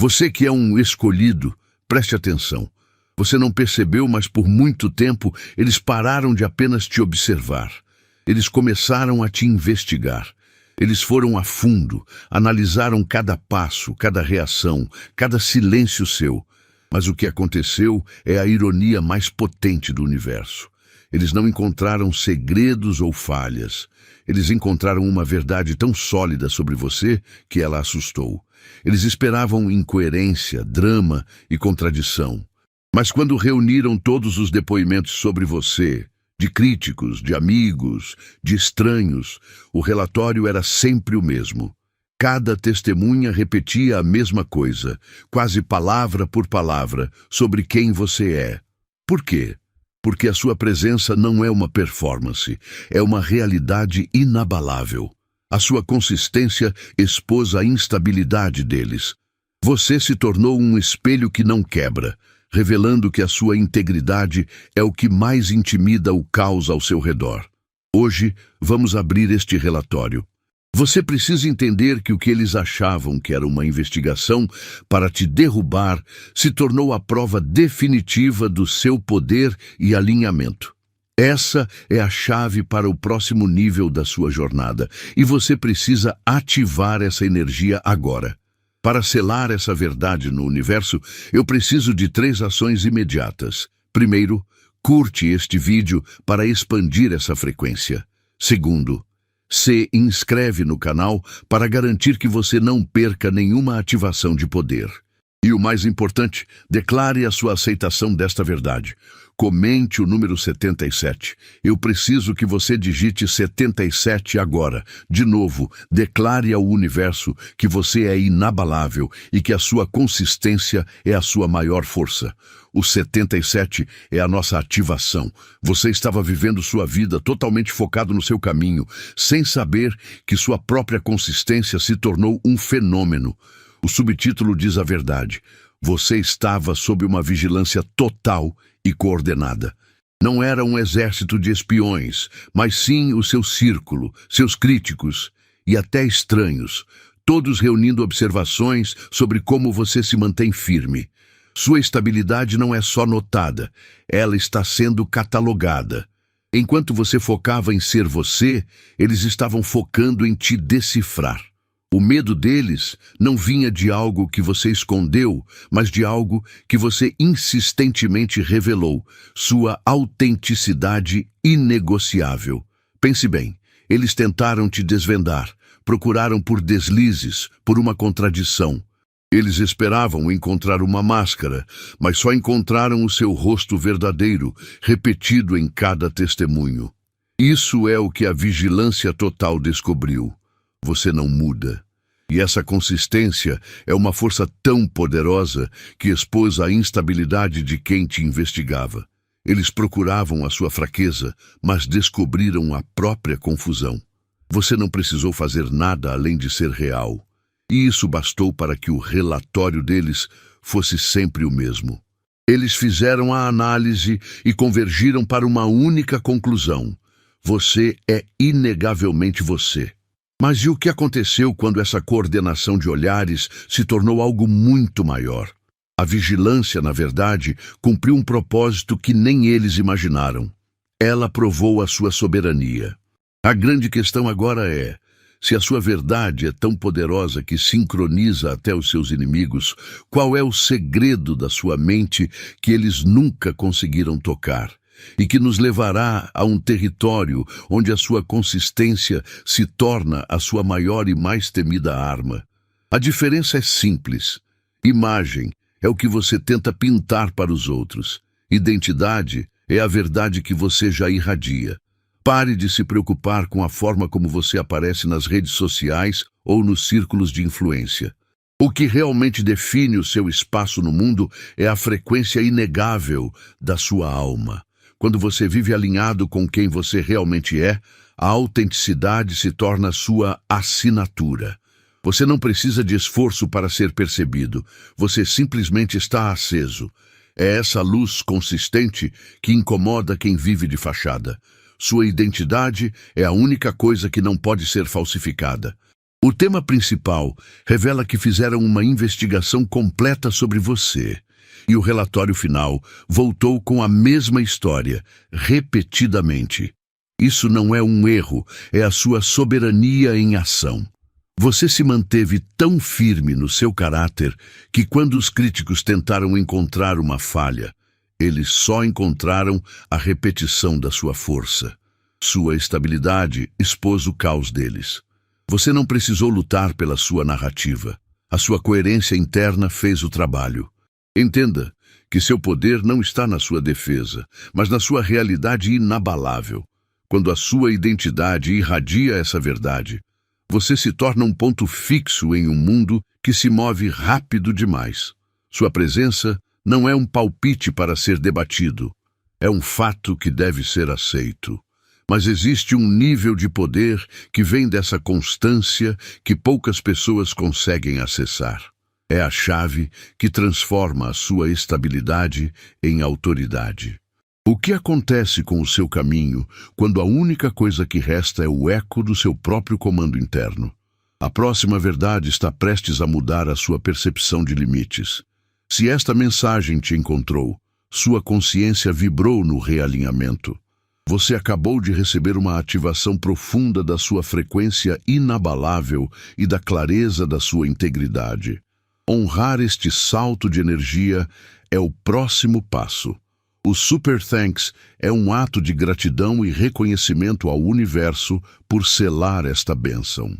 Você que é um escolhido, preste atenção. Você não percebeu, mas por muito tempo eles pararam de apenas te observar. Eles começaram a te investigar. Eles foram a fundo, analisaram cada passo, cada reação, cada silêncio seu. Mas o que aconteceu é a ironia mais potente do universo. Eles não encontraram segredos ou falhas. Eles encontraram uma verdade tão sólida sobre você que ela assustou. Eles esperavam incoerência, drama e contradição. Mas quando reuniram todos os depoimentos sobre você, de críticos, de amigos, de estranhos, o relatório era sempre o mesmo. Cada testemunha repetia a mesma coisa, quase palavra por palavra, sobre quem você é. Por quê? Porque a sua presença não é uma performance, é uma realidade inabalável. A sua consistência expôs a instabilidade deles. Você se tornou um espelho que não quebra, revelando que a sua integridade é o que mais intimida o caos ao seu redor. Hoje, vamos abrir este relatório. Você precisa entender que o que eles achavam que era uma investigação para te derrubar se tornou a prova definitiva do seu poder e alinhamento. Essa é a chave para o próximo nível da sua jornada, e você precisa ativar essa energia agora. Para selar essa verdade no universo, eu preciso de 3 ações imediatas. Primeiro, curte este vídeo para expandir essa frequência. Segundo, se inscreve no canal para garantir que você não perca nenhuma ativação de poder. E o mais importante, declare a sua aceitação desta verdade. Comente o número 77. Eu preciso que você digite 77 agora. De novo, declare ao universo que você é inabalável e que a sua consistência é a sua maior força. O 77 é a nossa ativação. Você estava vivendo sua vida totalmente focado no seu caminho, sem saber que sua própria consistência se tornou um fenômeno. O subtítulo diz a verdade. Você estava sob uma vigilância total e coordenada. Não era um exército de espiões, mas sim o seu círculo, seus críticos e até estranhos, todos reunindo observações sobre como você se mantém firme. Sua estabilidade não é só notada, ela está sendo catalogada. Enquanto você focava em ser você, eles estavam focando em te decifrar. O medo deles não vinha de algo que você escondeu, mas de algo que você insistentemente revelou, sua autenticidade inegociável. Pense bem, eles tentaram te desvendar, procuraram por deslizes, por uma contradição. Eles esperavam encontrar uma máscara, mas só encontraram o seu rosto verdadeiro, repetido em cada testemunho. Isso é o que a vigilância total descobriu. Você não muda. E essa consistência é uma força tão poderosa que expôs a instabilidade de quem te investigava. Eles procuravam a sua fraqueza, mas descobriram a própria confusão. Você não precisou fazer nada além de ser real. E isso bastou para que o relatório deles fosse sempre o mesmo. Eles fizeram a análise e convergiram para uma única conclusão. Você é inegavelmente você. Mas e o que aconteceu quando essa coordenação de olhares se tornou algo muito maior? A vigilância, na verdade, cumpriu um propósito que nem eles imaginaram. Ela provou a sua soberania. A grande questão agora é, se a sua verdade é tão poderosa que sincroniza até os seus inimigos, qual é o segredo da sua mente que eles nunca conseguiram tocar? E que nos levará a um território onde a sua consistência se torna a sua maior e mais temida arma. A diferença é simples. Imagem é o que você tenta pintar para os outros. Identidade é a verdade que você já irradia. Pare de se preocupar com a forma como você aparece nas redes sociais ou nos círculos de influência. O que realmente define o seu espaço no mundo é a frequência inegável da sua alma. Quando você vive alinhado com quem você realmente é, a autenticidade se torna sua assinatura. Você não precisa de esforço para ser percebido, você simplesmente está aceso. É essa luz consistente que incomoda quem vive de fachada. Sua identidade é a única coisa que não pode ser falsificada. O tema principal revela que fizeram uma investigação completa sobre você, e o relatório final voltou com a mesma história, repetidamente. Isso não é um erro, é a sua soberania em ação. Você se manteve tão firme no seu caráter que quando os críticos tentaram encontrar uma falha, eles só encontraram a repetição da sua força. Sua estabilidade expôs o caos deles. Você não precisou lutar pela sua narrativa. A sua coerência interna fez o trabalho. Entenda que seu poder não está na sua defesa, mas na sua realidade inabalável. Quando a sua identidade irradia essa verdade, você se torna um ponto fixo em um mundo que se move rápido demais. Sua presença não é um palpite para ser debatido, é um fato que deve ser aceito. Mas existe um nível de poder que vem dessa constância que poucas pessoas conseguem acessar. É a chave que transforma a sua estabilidade em autoridade. O que acontece com o seu caminho quando a única coisa que resta é o eco do seu próprio comando interno? A próxima verdade está prestes a mudar a sua percepção de limites. Se esta mensagem te encontrou, sua consciência vibrou no realinhamento. Você acabou de receber uma ativação profunda da sua frequência inabalável e da clareza da sua integridade. Honrar este salto de energia é o próximo passo. O Super Thanks é um ato de gratidão e reconhecimento ao universo por selar esta bênção.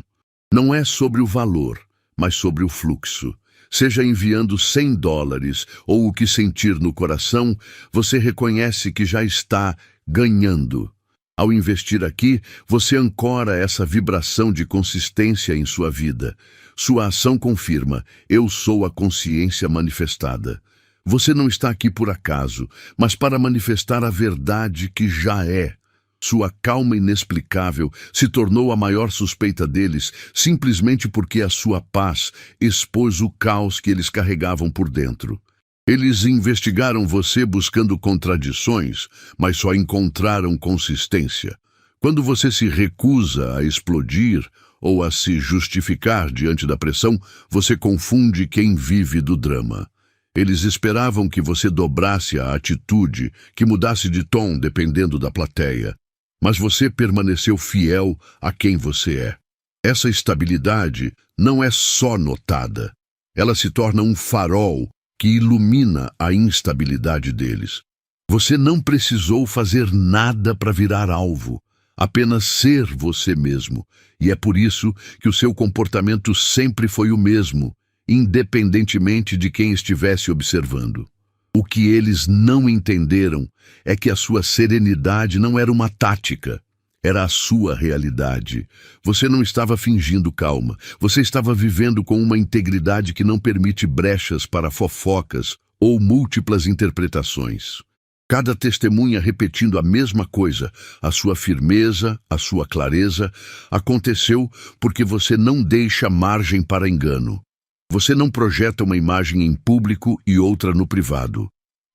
Não é sobre o valor, mas sobre o fluxo. Seja enviando $100 ou o que sentir no coração, você reconhece que já está ganhando. Ao investir aqui, você ancora essa vibração de consistência em sua vida. Sua ação confirma: eu sou a consciência manifestada. Você não está aqui por acaso, mas para manifestar a verdade que já é. Sua calma inexplicável se tornou a maior suspeita deles, simplesmente porque a sua paz expôs o caos que eles carregavam por dentro. Eles investigaram você buscando contradições, mas só encontraram consistência. Quando você se recusa a explodir ou a se justificar diante da pressão, você confunde quem vive do drama. Eles esperavam que você dobrasse a atitude, que mudasse de tom dependendo da plateia. Mas você permaneceu fiel a quem você é. Essa estabilidade não é só notada. Ela se torna um farol que ilumina a instabilidade deles. Você não precisou fazer nada para virar alvo, apenas ser você mesmo. E é por isso que o seu comportamento sempre foi o mesmo, independentemente de quem estivesse observando. O que eles não entenderam é que a sua serenidade não era uma tática, era a sua realidade. Você não estava fingindo calma, você estava vivendo com uma integridade que não permite brechas para fofocas ou múltiplas interpretações. Cada testemunha repetindo a mesma coisa, a sua firmeza, a sua clareza, aconteceu porque você não deixa margem para engano. Você não projeta uma imagem em público e outra no privado.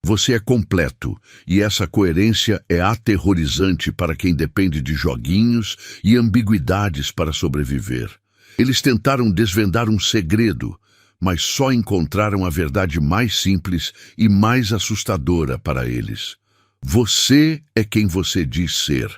Você é completo, e essa coerência é aterrorizante para quem depende de joguinhos e ambiguidades para sobreviver. Eles tentaram desvendar um segredo, mas só encontraram a verdade mais simples e mais assustadora para eles. Você é quem você diz ser.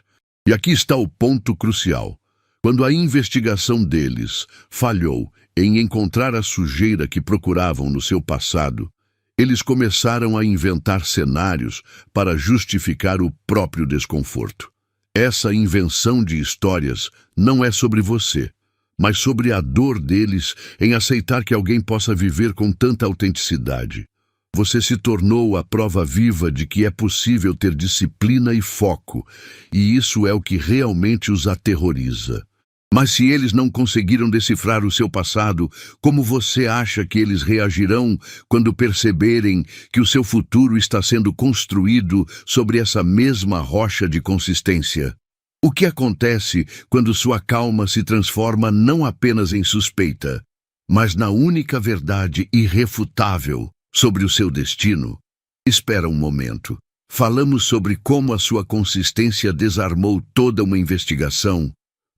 E aqui está o ponto crucial. Quando a investigação deles falhou em encontrar a sujeira que procuravam no seu passado, eles começaram a inventar cenários para justificar o próprio desconforto. Essa invenção de histórias não é sobre você, mas sobre a dor deles em aceitar que alguém possa viver com tanta autenticidade. Você se tornou a prova viva de que é possível ter disciplina e foco, e isso é o que realmente os aterroriza. Mas se eles não conseguiram decifrar o seu passado, como você acha que eles reagirão quando perceberem que o seu futuro está sendo construído sobre essa mesma rocha de consistência? O que acontece quando sua calma se transforma não apenas em suspeita, mas na única verdade irrefutável sobre o seu destino? Espera um momento. Falamos sobre como a sua consistência desarmou toda uma investigação.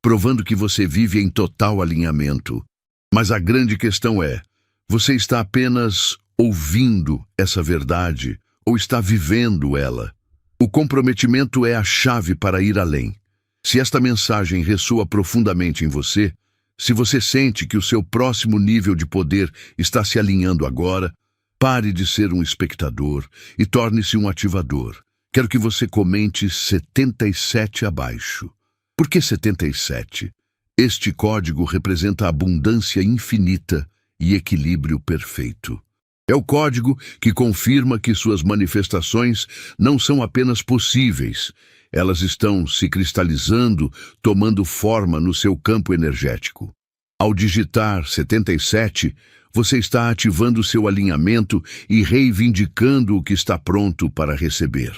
provando que você vive em total alinhamento. Mas a grande questão é, você está apenas ouvindo essa verdade ou está vivendo ela? O comprometimento é a chave para ir além. Se esta mensagem ressoa profundamente em você, se você sente que o seu próximo nível de poder está se alinhando agora, pare de ser um espectador e torne-se um ativador. Quero que você comente 77 abaixo. Por que 77? Este código representa abundância infinita e equilíbrio perfeito. É o código que confirma que suas manifestações não são apenas possíveis, elas estão se cristalizando, tomando forma no seu campo energético. Ao digitar 77, você está ativando seu alinhamento e reivindicando o que está pronto para receber.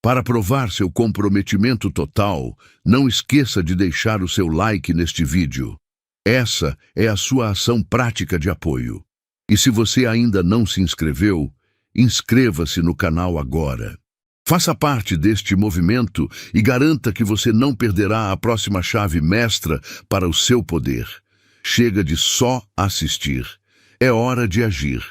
Para provar seu comprometimento total, não esqueça de deixar o seu like neste vídeo. Essa é a sua ação prática de apoio. E se você ainda não se inscreveu, inscreva-se no canal agora. Faça parte deste movimento e garanta que você não perderá a próxima chave mestra para o seu poder. Chega de só assistir. É hora de agir.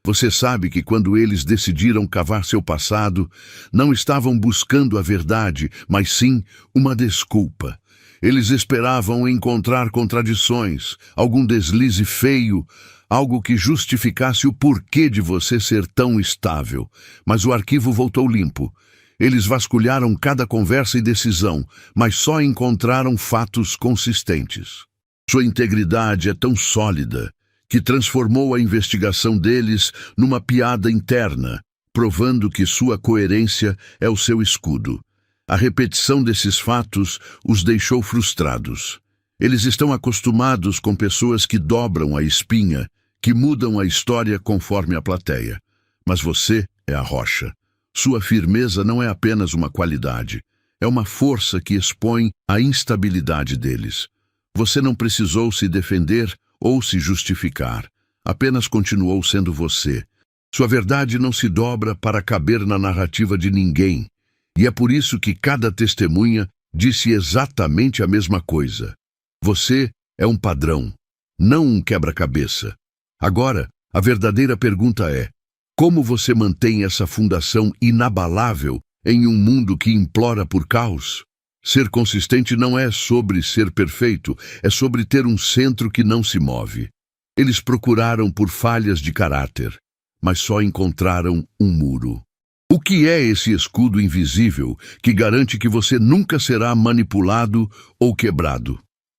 Você sabe que quando eles decidiram cavar seu passado, não estavam buscando a verdade, mas sim uma desculpa. Eles esperavam encontrar contradições, algum deslize feio, algo que justificasse o porquê de você ser tão estável. Mas o arquivo voltou limpo. Eles vasculharam cada conversa e decisão, mas só encontraram fatos consistentes. Sua integridade é tão sólida que transformou a investigação deles numa piada interna, provando que sua coerência é o seu escudo. A repetição desses fatos os deixou frustrados. Eles estão acostumados com pessoas que dobram a espinha, que mudam a história conforme a plateia. Mas você é a rocha. Sua firmeza não é apenas uma qualidade, é uma força que expõe a instabilidade deles. Você não precisou se defender ou se justificar, apenas continuou sendo você. Sua verdade não se dobra para caber na narrativa de ninguém, e é por isso que cada testemunha disse exatamente a mesma coisa. Você é um padrão, não um quebra-cabeça. Agora, a verdadeira pergunta é: como você mantém essa fundação inabalável em um mundo que implora por caos? Ser consistente não é sobre ser perfeito, é sobre ter um centro que não se move. Eles procuraram por falhas de caráter, mas só encontraram um muro. O que é esse escudo invisível que garante que você nunca será manipulado ou quebrado?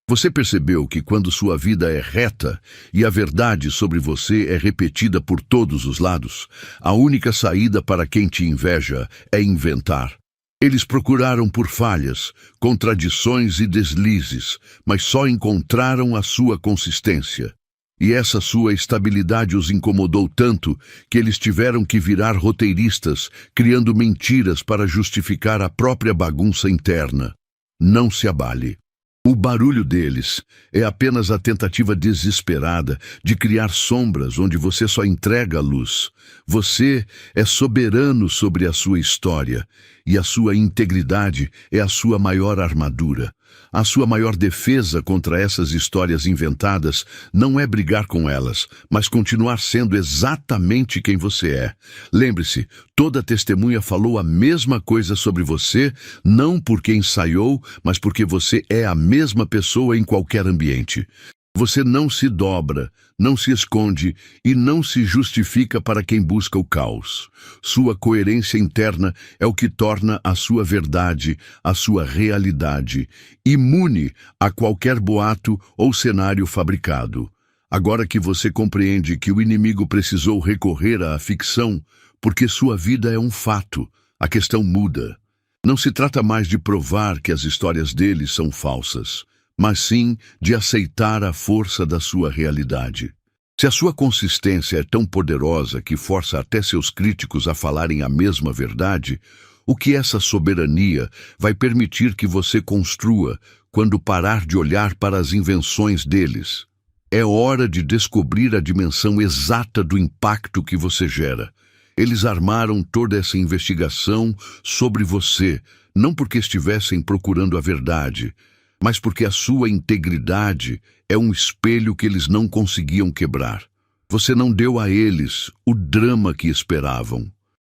Você percebeu que quando sua vida é reta e a verdade sobre você é repetida por todos os lados, a única saída para quem te inveja é inventar? Eles procuraram por falhas, contradições e deslizes, mas só encontraram a sua consistência. E essa sua estabilidade os incomodou tanto que eles tiveram que virar roteiristas, criando mentiras para justificar a própria bagunça interna. Não se abale. O barulho deles é apenas a tentativa desesperada de criar sombras onde você só entrega a luz. Você é soberano sobre a sua história, e a sua integridade é a sua maior armadura. A sua maior defesa contra essas histórias inventadas não é brigar com elas, mas continuar sendo exatamente quem você é. Lembre-se, toda testemunha falou a mesma coisa sobre você, não porque ensaiou, mas porque você é a mesma pessoa em qualquer ambiente. Você não se dobra, não se esconde e não se justifica para quem busca o caos. Sua coerência interna é o que torna a sua verdade, a sua realidade, imune a qualquer boato ou cenário fabricado. Agora que você compreende que o inimigo precisou recorrer à ficção, porque sua vida é um fato, a questão muda. Não se trata mais de provar que as histórias deles são falsas, mas sim de aceitar a força da sua realidade. Se a sua consistência é tão poderosa que força até seus críticos a falarem a mesma verdade, o que essa soberania vai permitir que você construa quando parar de olhar para as invenções deles? É hora de descobrir a dimensão exata do impacto que você gera. Eles armaram toda essa investigação sobre você, não porque estivessem procurando a verdade, mas porque a sua integridade é um espelho que eles não conseguiam quebrar. Você não deu a eles o drama que esperavam.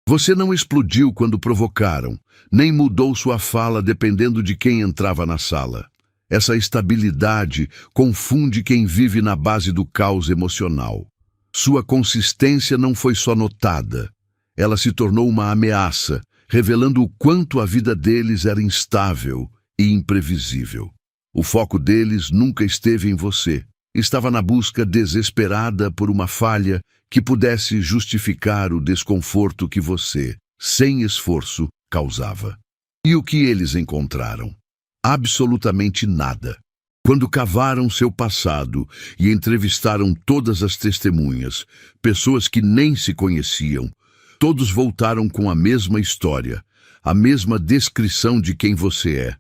Você não explodiu quando provocaram, nem mudou sua fala dependendo de quem entrava na sala. Essa estabilidade confunde quem vive na base do caos emocional. Sua consistência não foi só notada, ela se tornou uma ameaça, revelando o quanto a vida deles era instável e imprevisível. O foco deles nunca esteve em você. Estava na busca desesperada por uma falha que pudesse justificar o desconforto que você, sem esforço, causava. E o que eles encontraram? Absolutamente nada. Quando cavaram seu passado e entrevistaram todas as testemunhas, pessoas que nem se conheciam, todos voltaram com a mesma história, a mesma descrição de quem você é.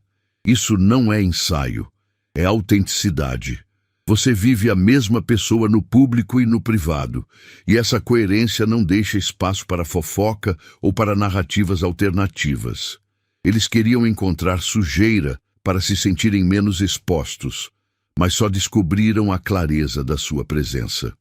Isso não é ensaio, é autenticidade. Você vive a mesma pessoa no público e no privado, e essa coerência não deixa espaço para fofoca ou para narrativas alternativas. Eles queriam encontrar sujeira para se sentirem menos expostos, mas só descobriram a clareza da sua presença.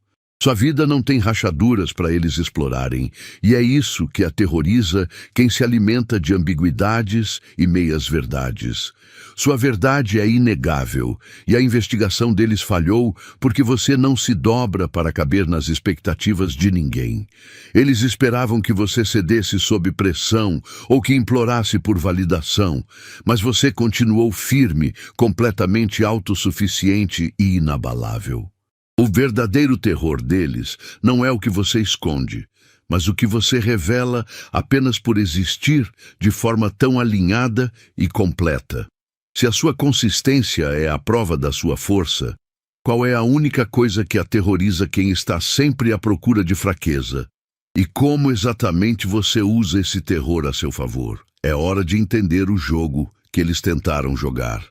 Sua vida não tem rachaduras para eles explorarem, e é isso que aterroriza quem se alimenta de ambiguidades e meias-verdades. Sua verdade é inegável, e a investigação deles falhou porque você não se dobra para caber nas expectativas de ninguém. Eles esperavam que você cedesse sob pressão ou que implorasse por validação, mas você continuou firme, completamente autossuficiente e inabalável. O verdadeiro terror deles não é o que você esconde, mas o que você revela apenas por existir de forma tão alinhada e completa. Se a sua consistência é a prova da sua força, qual é a única coisa que aterroriza quem está sempre à procura de fraqueza? E como exatamente você usa esse terror a seu favor? É hora de entender o jogo que eles tentaram jogar.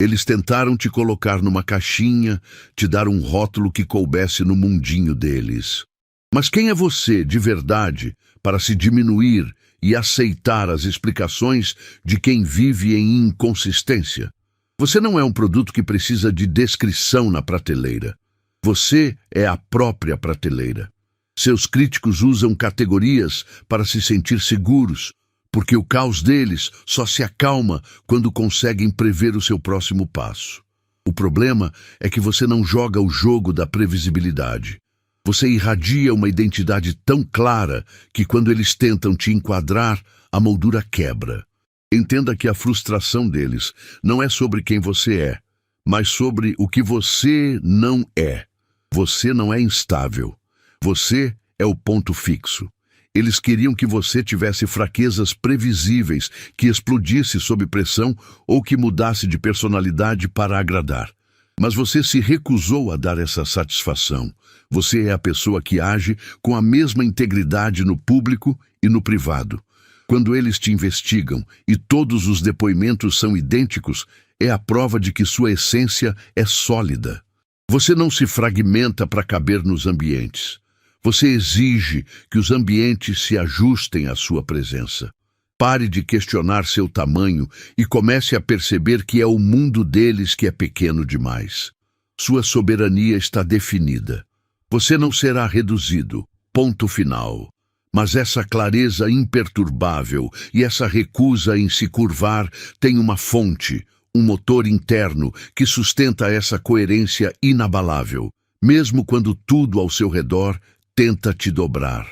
Eles tentaram te colocar numa caixinha, te dar um rótulo que coubesse no mundinho deles. Mas quem é você, de verdade, para se diminuir e aceitar as explicações de quem vive em inconsistência? Você não é um produto que precisa de descrição na prateleira. Você é a própria prateleira. Seus críticos usam categorias para se sentir seguros, porque o caos deles só se acalma quando conseguem prever o seu próximo passo. O problema é que você não joga o jogo da previsibilidade. Você irradia uma identidade tão clara que quando eles tentam te enquadrar, a moldura quebra. Entenda que a frustração deles não é sobre quem você é, mas sobre o que você não é. Você não é instável. Você é o ponto fixo. Eles queriam que você tivesse fraquezas previsíveis, que explodisse sob pressão ou que mudasse de personalidade para agradar. Mas você se recusou a dar essa satisfação. Você é a pessoa que age com a mesma integridade no público e no privado. Quando eles te investigam e todos os depoimentos são idênticos, é a prova de que sua essência é sólida. Você não se fragmenta para caber nos ambientes. Você exige que os ambientes se ajustem à sua presença. Pare de questionar seu tamanho e comece a perceber que é o mundo deles que é pequeno demais. Sua soberania está definida. Você não será reduzido. Ponto final. Mas essa clareza imperturbável e essa recusa em se curvar tem uma fonte, um motor interno que sustenta essa coerência inabalável, mesmo quando tudo ao seu redor tenta te dobrar.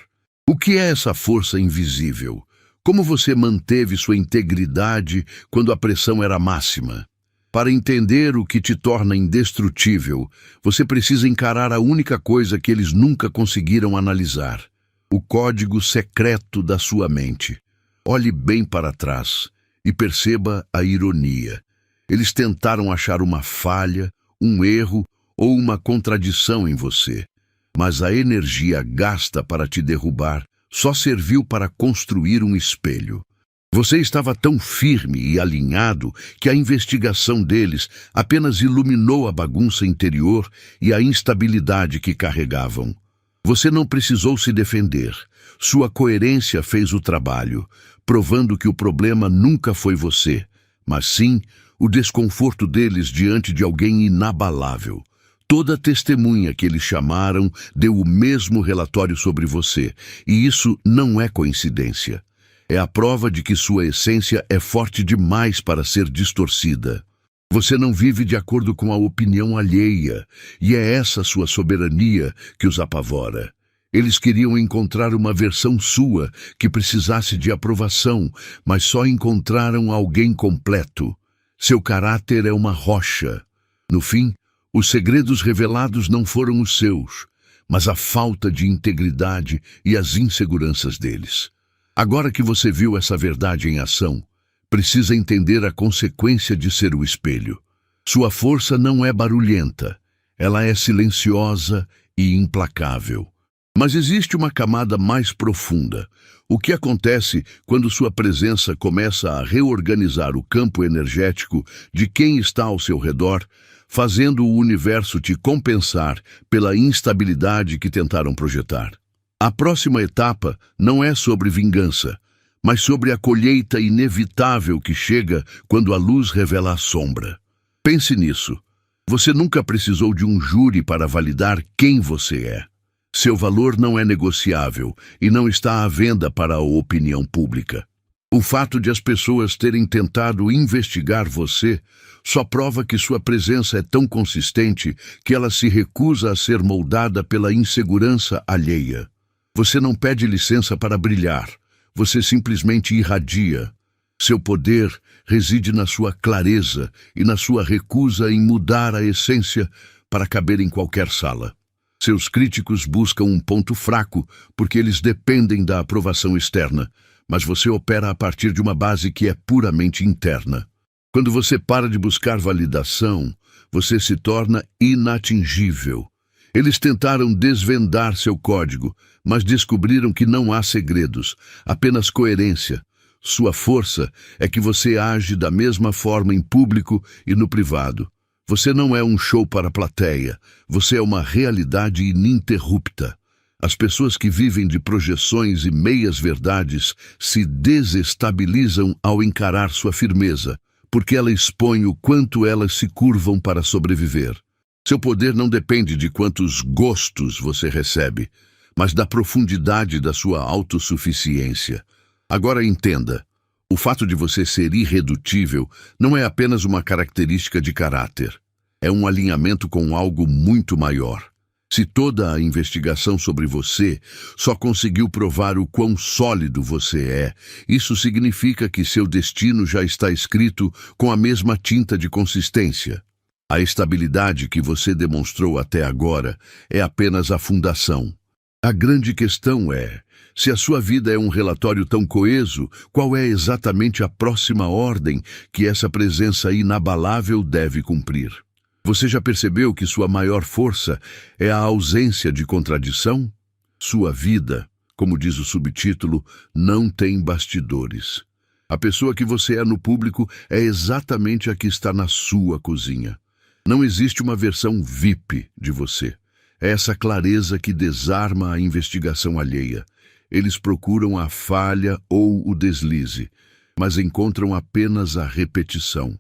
O que é essa força invisível? Como você manteve sua integridade quando a pressão era máxima? Para entender o que te torna indestrutível, você precisa encarar a única coisa que eles nunca conseguiram analisar: o código secreto da sua mente. Olhe bem para trás e perceba a ironia. Eles tentaram achar uma falha, um erro ou uma contradição em você. Mas a energia gasta para te derrubar só serviu para construir um espelho. Você estava tão firme e alinhado que a investigação deles apenas iluminou a bagunça interior e a instabilidade que carregavam. Você não precisou se defender. Sua coerência fez o trabalho, provando que o problema nunca foi você, mas sim o desconforto deles diante de alguém inabalável. Toda testemunha que eles chamaram deu o mesmo relatório sobre você, e isso não é coincidência. É a prova de que sua essência é forte demais para ser distorcida. Você não vive de acordo com a opinião alheia, e é essa sua soberania que os apavora. Eles queriam encontrar uma versão sua que precisasse de aprovação, mas só encontraram alguém completo. Seu caráter é uma rocha. No fim, os segredos revelados não foram os seus, mas a falta de integridade e as inseguranças deles. Agora que você viu essa verdade em ação, precisa entender a consequência de ser o espelho. Sua força não é barulhenta, ela é silenciosa e implacável. Mas existe uma camada mais profunda. O que acontece quando sua presença começa a reorganizar o campo energético de quem está ao seu redor, fazendo o universo te compensar pela instabilidade que tentaram projetar? A próxima etapa não é sobre vingança, mas sobre a colheita inevitável que chega quando a luz revela a sombra. Pense nisso. Você nunca precisou de um júri para validar quem você é. Seu valor não é negociável e não está à venda para a opinião pública. O fato de as pessoas terem tentado investigar você só prova que sua presença é tão consistente que ela se recusa a ser moldada pela insegurança alheia. Você não pede licença para brilhar, você simplesmente irradia. Seu poder reside na sua clareza e na sua recusa em mudar a essência para caber em qualquer sala. Seus críticos buscam um ponto fraco porque eles dependem da aprovação externa, mas você opera a partir de uma base que é puramente interna. Quando você para de buscar validação, você se torna inatingível. Eles tentaram desvendar seu código, mas descobriram que não há segredos, apenas coerência. Sua força é que você age da mesma forma em público e no privado. Você não é um show para a plateia, você é uma realidade ininterrupta. As pessoas que vivem de projeções e meias-verdades se desestabilizam ao encarar sua firmeza, porque ela expõe o quanto elas se curvam para sobreviver. Seu poder não depende de quantos gostos você recebe, mas da profundidade da sua autossuficiência. Agora entenda, o fato de você ser irredutível não é apenas uma característica de caráter. É um alinhamento com algo muito maior. Se toda a investigação sobre você só conseguiu provar o quão sólido você é, isso significa que seu destino já está escrito com a mesma tinta de consistência. A estabilidade que você demonstrou até agora é apenas a fundação. A grande questão é, se a sua vida é um relatório tão coeso, qual é exatamente a próxima ordem que essa presença inabalável deve cumprir? Você já percebeu que sua maior força é a ausência de contradição? Sua vida, como diz o subtítulo, não tem bastidores. A pessoa que você é no público é exatamente a que está na sua cozinha. Não existe uma versão VIP de você. É essa clareza que desarma a investigação alheia. Eles procuram a falha ou o deslize, mas encontram apenas a repetição.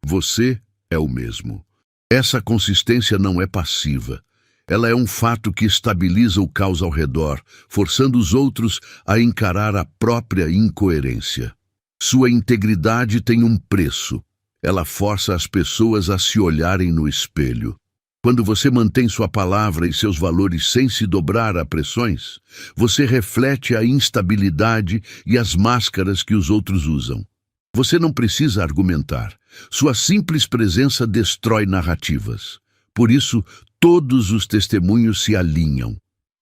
Você é o mesmo. Essa consistência não é passiva. Ela é um fato que estabiliza o caos ao redor, forçando os outros a encarar a própria incoerência. Sua integridade tem um preço. Ela força as pessoas a se olharem no espelho. Quando você mantém sua palavra e seus valores sem se dobrar a pressões, você reflete a instabilidade e as máscaras que os outros usam. Você não precisa argumentar. Sua simples presença destrói narrativas. Por isso, todos os testemunhos se alinham.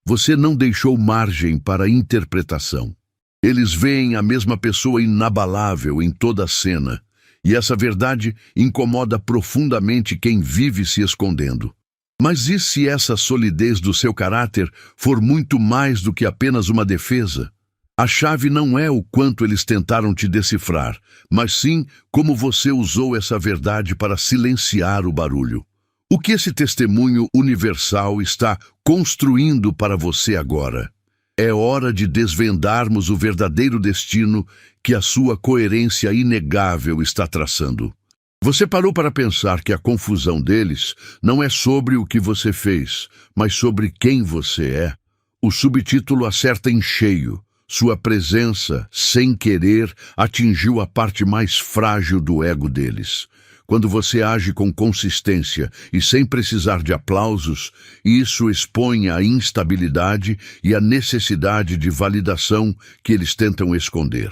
Você não deixou margem para interpretação. Eles veem a mesma pessoa inabalável em toda a cena. E essa verdade incomoda profundamente quem vive se escondendo. Mas e se essa solidez do seu caráter for muito mais do que apenas uma defesa? A chave não é o quanto eles tentaram te decifrar, mas sim como você usou essa verdade para silenciar o barulho. O que esse testemunho universal está construindo para você agora? É hora de desvendarmos o verdadeiro destino que a sua coerência inegável está traçando. Você parou para pensar que a confusão deles não é sobre o que você fez, mas sobre quem você é? O subtítulo acerta em cheio. Sua presença, sem querer, atingiu a parte mais frágil do ego deles. Quando você age com consistência e sem precisar de aplausos, isso expõe a instabilidade e a necessidade de validação que eles tentam esconder.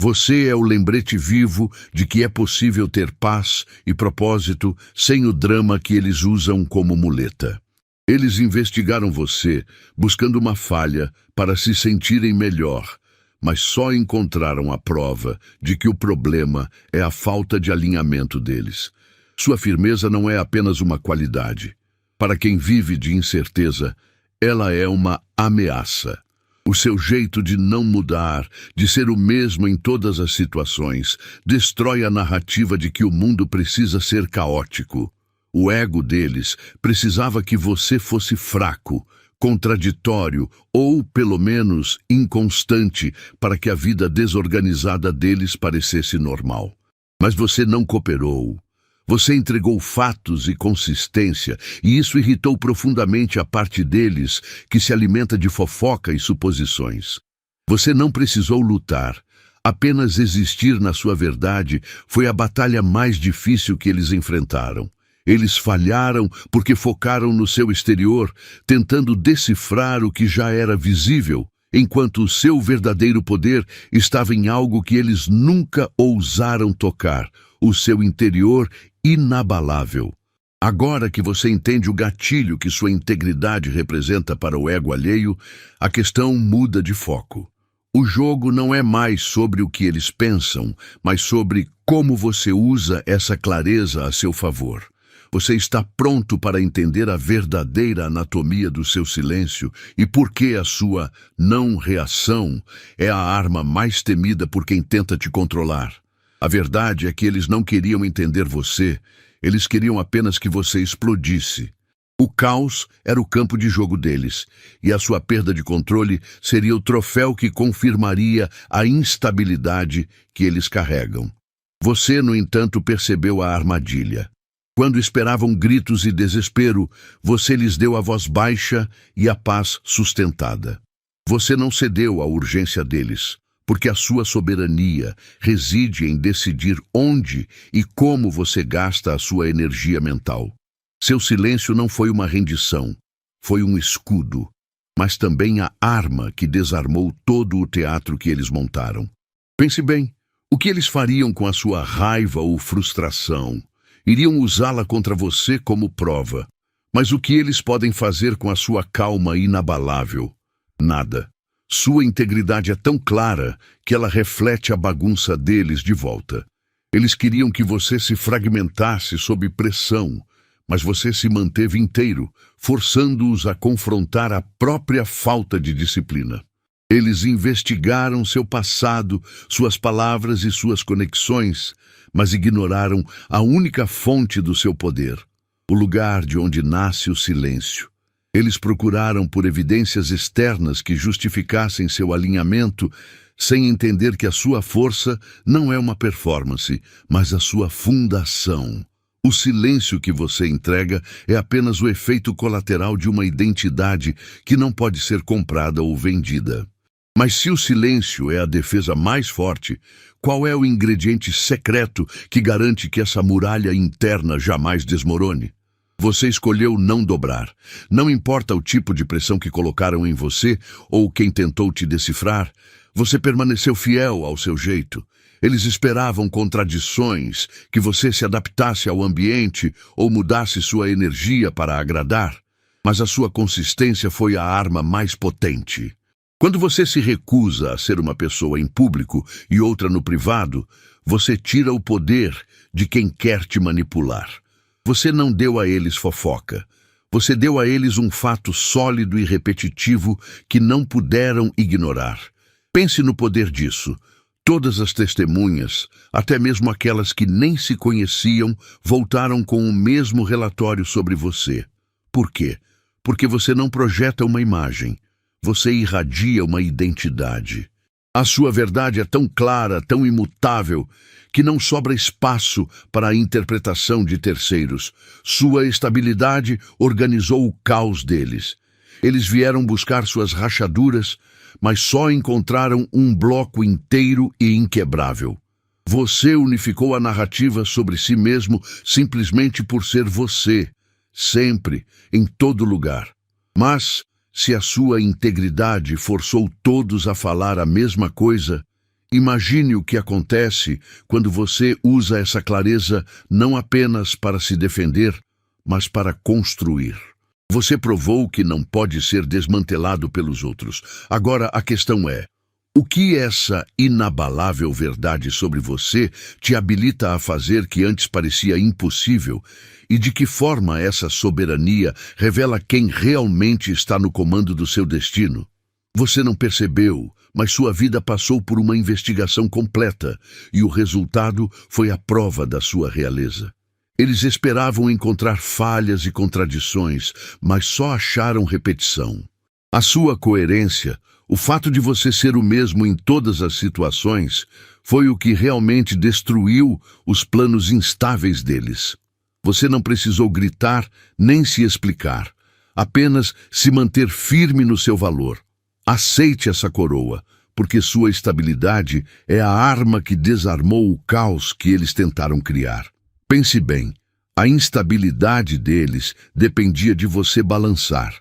Você é o lembrete vivo de que é possível ter paz e propósito sem o drama que eles usam como muleta. Eles investigaram você, buscando uma falha para se sentirem melhor, mas só encontraram a prova de que o problema é a falta de alinhamento deles. Sua firmeza não é apenas uma qualidade. Para quem vive de incerteza, ela é uma ameaça. O seu jeito de não mudar, de ser o mesmo em todas as situações, destrói a narrativa de que o mundo precisa ser caótico. O ego deles precisava que você fosse fraco, contraditório ou, pelo menos, inconstante para que a vida desorganizada deles parecesse normal. Mas você não cooperou. Você entregou fatos e consistência, e isso irritou profundamente a parte deles que se alimenta de fofoca e suposições. Você não precisou lutar. Apenas existir na sua verdade foi a batalha mais difícil que eles enfrentaram. Eles falharam porque focaram no seu exterior, tentando decifrar o que já era visível, enquanto o seu verdadeiro poder estava em algo que eles nunca ousaram tocar, o seu interior inabalável. Agora que você entende o gatilho que sua integridade representa para o ego alheio, a questão muda de foco. O jogo não é mais sobre o que eles pensam, mas sobre como você usa essa clareza a seu favor. Você está pronto para entender a verdadeira anatomia do seu silêncio e por que a sua não-reação é a arma mais temida por quem tenta te controlar. A verdade é que eles não queriam entender você, eles queriam apenas que você explodisse. O caos era o campo de jogo deles, e a sua perda de controle seria o troféu que confirmaria a instabilidade que eles carregam. Você, no entanto, percebeu a armadilha. Quando esperavam gritos e desespero, você lhes deu a voz baixa e a paz sustentada. Você não cedeu à urgência deles, porque a sua soberania reside em decidir onde e como você gasta a sua energia mental. Seu silêncio não foi uma rendição, foi um escudo, mas também a arma que desarmou todo o teatro que eles montaram. Pense bem, o que eles fariam com a sua raiva ou frustração? Iriam usá-la contra você como prova. Mas o que eles podem fazer com a sua calma inabalável? Nada. Sua integridade é tão clara que ela reflete a bagunça deles de volta. Eles queriam que você se fragmentasse sob pressão, mas você se manteve inteiro, forçando-os a confrontar a própria falta de disciplina. Eles investigaram seu passado, suas palavras e suas conexões, mas ignoraram a única fonte do seu poder, o lugar de onde nasce o silêncio. Eles procuraram por evidências externas que justificassem seu alinhamento, sem entender que a sua força não é uma performance, mas a sua fundação. O silêncio que você entrega é apenas o efeito colateral de uma identidade que não pode ser comprada ou vendida. Mas se o silêncio é a defesa mais forte, qual é o ingrediente secreto que garante que essa muralha interna jamais desmorone? Você escolheu não dobrar. Não importa o tipo de pressão que colocaram em você ou quem tentou te decifrar, você permaneceu fiel ao seu jeito. Eles esperavam contradições, que você se adaptasse ao ambiente ou mudasse sua energia para agradar. Mas a sua consistência foi a arma mais potente. Quando você se recusa a ser uma pessoa em público e outra no privado, você tira o poder de quem quer te manipular. Você não deu a eles fofoca. Você deu a eles um fato sólido e repetitivo que não puderam ignorar. Pense no poder disso. Todas as testemunhas, até mesmo aquelas que nem se conheciam, voltaram com o mesmo relatório sobre você. Por quê? Porque você não projeta uma imagem. Você irradia uma identidade. A sua verdade é tão clara, tão imutável, que não sobra espaço para a interpretação de terceiros. Sua estabilidade organizou o caos deles. Eles vieram buscar suas rachaduras, mas só encontraram um bloco inteiro e inquebrável. Você unificou a narrativa sobre si mesmo simplesmente por ser você, sempre, em todo lugar. Mas, se a sua integridade forçou todos a falar a mesma coisa, imagine o que acontece quando você usa essa clareza não apenas para se defender, mas para construir. Você provou que não pode ser desmantelado pelos outros. Agora a questão é: o que essa inabalável verdade sobre você te habilita a fazer que antes parecia impossível? E de que forma essa soberania revela quem realmente está no comando do seu destino? Você não percebeu, mas sua vida passou por uma investigação completa, e o resultado foi a prova da sua realeza. Eles esperavam encontrar falhas e contradições, mas só acharam repetição. A sua coerência, o fato de você ser o mesmo em todas as situações, foi o que realmente destruiu os planos instáveis deles. Você não precisou gritar nem se explicar, apenas se manter firme no seu valor. Aceite essa coroa, porque sua estabilidade é a arma que desarmou o caos que eles tentaram criar. Pense bem, a instabilidade deles dependia de você balançar.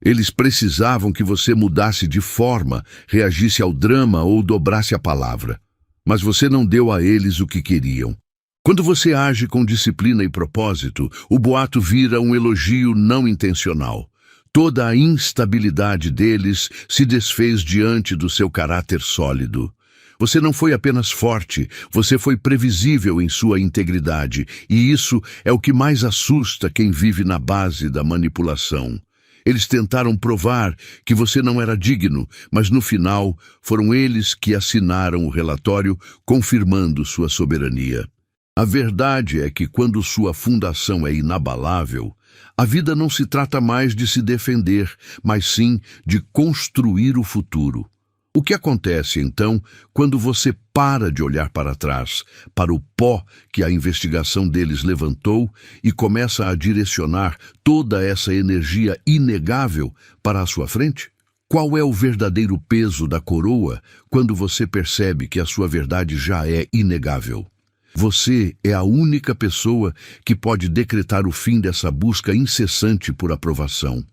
Eles precisavam que você mudasse de forma, reagisse ao drama ou dobrasse a palavra. Mas você não deu a eles o que queriam. Quando você age com disciplina e propósito, o boato vira um elogio não intencional. Toda a instabilidade deles se desfez diante do seu caráter sólido. Você não foi apenas forte, você foi previsível em sua integridade, e isso é o que mais assusta quem vive na base da manipulação. Eles tentaram provar que você não era digno, mas no final foram eles que assinaram o relatório confirmando sua soberania. A verdade é que quando sua fundação é inabalável, a vida não se trata mais de se defender, mas sim de construir o futuro. O que acontece, então, quando você para de olhar para trás, para o pó que a investigação deles levantou e começa a direcionar toda essa energia inegável para a sua frente? Qual é o verdadeiro peso da coroa quando você percebe que a sua verdade já é inegável? Você é a única pessoa que pode decretar o fim dessa busca incessante por aprovação.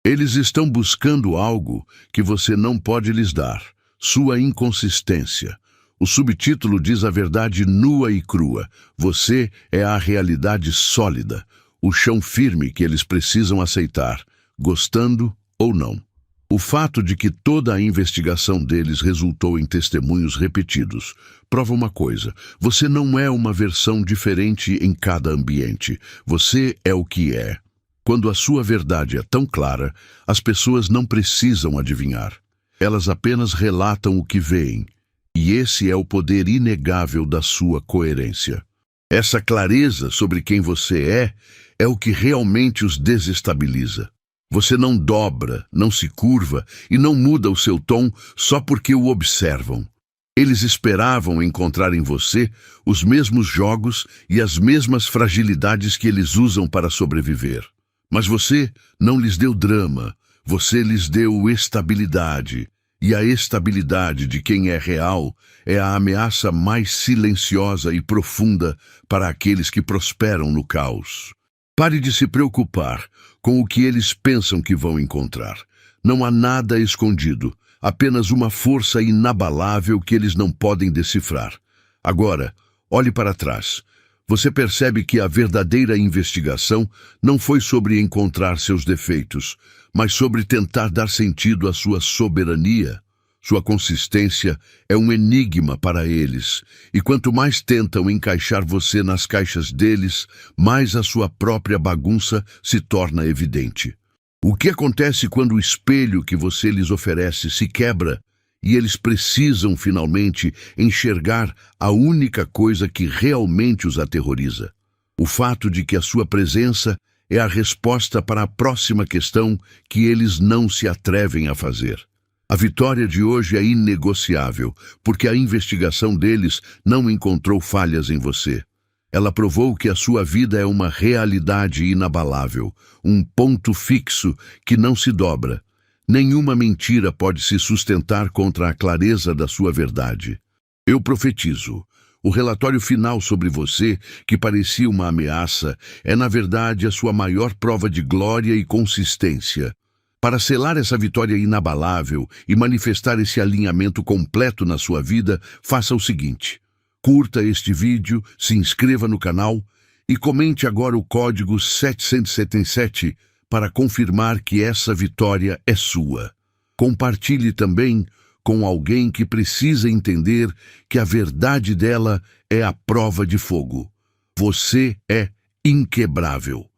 Eles estão buscando algo que você não pode lhes dar, sua inconsistência. O subtítulo diz a verdade nua e crua. Você é a realidade sólida, o chão firme que eles precisam aceitar, gostando ou não. O fato de que toda a investigação deles resultou em testemunhos repetidos prova uma coisa: você não é uma versão diferente em cada ambiente. Você é o que é. Quando a sua verdade é tão clara, as pessoas não precisam adivinhar. Elas apenas relatam o que veem. E esse é o poder inegável da sua coerência. Essa clareza sobre quem você é o que realmente os desestabiliza. Você não dobra, não se curva e não muda o seu tom só porque o observam. Eles esperavam encontrar em você os mesmos jogos e as mesmas fragilidades que eles usam para sobreviver. Mas você não lhes deu drama, você lhes deu estabilidade. E a estabilidade de quem é real é a ameaça mais silenciosa e profunda para aqueles que prosperam no caos. Pare de se preocupar com o que eles pensam que vão encontrar. Não há nada escondido, apenas uma força inabalável que eles não podem decifrar. Agora, olhe para trás. Você percebe que a verdadeira investigação não foi sobre encontrar seus defeitos, mas sobre tentar dar sentido à sua soberania. Sua consistência é um enigma para eles, e quanto mais tentam encaixar você nas caixas deles, mais a sua própria bagunça se torna evidente. O que acontece quando o espelho que você lhes oferece se quebra e eles precisam finalmente enxergar a única coisa que realmente os aterroriza? O fato de que a sua presença é a resposta para a próxima questão que eles não se atrevem a fazer. A vitória de hoje é inegociável, porque a investigação deles não encontrou falhas em você. Ela provou que a sua vida é uma realidade inabalável, um ponto fixo que não se dobra. Nenhuma mentira pode se sustentar contra a clareza da sua verdade. Eu profetizo. O relatório final sobre você, que parecia uma ameaça, é na verdade a sua maior prova de glória e consistência. Para selar essa vitória inabalável e manifestar esse alinhamento completo na sua vida, faça o seguinte: curta este vídeo, se inscreva no canal e comente agora o código 777 para confirmar que essa vitória é sua. Compartilhe também com alguém que precisa entender que a verdade dela é a prova de fogo. Você é inquebrável.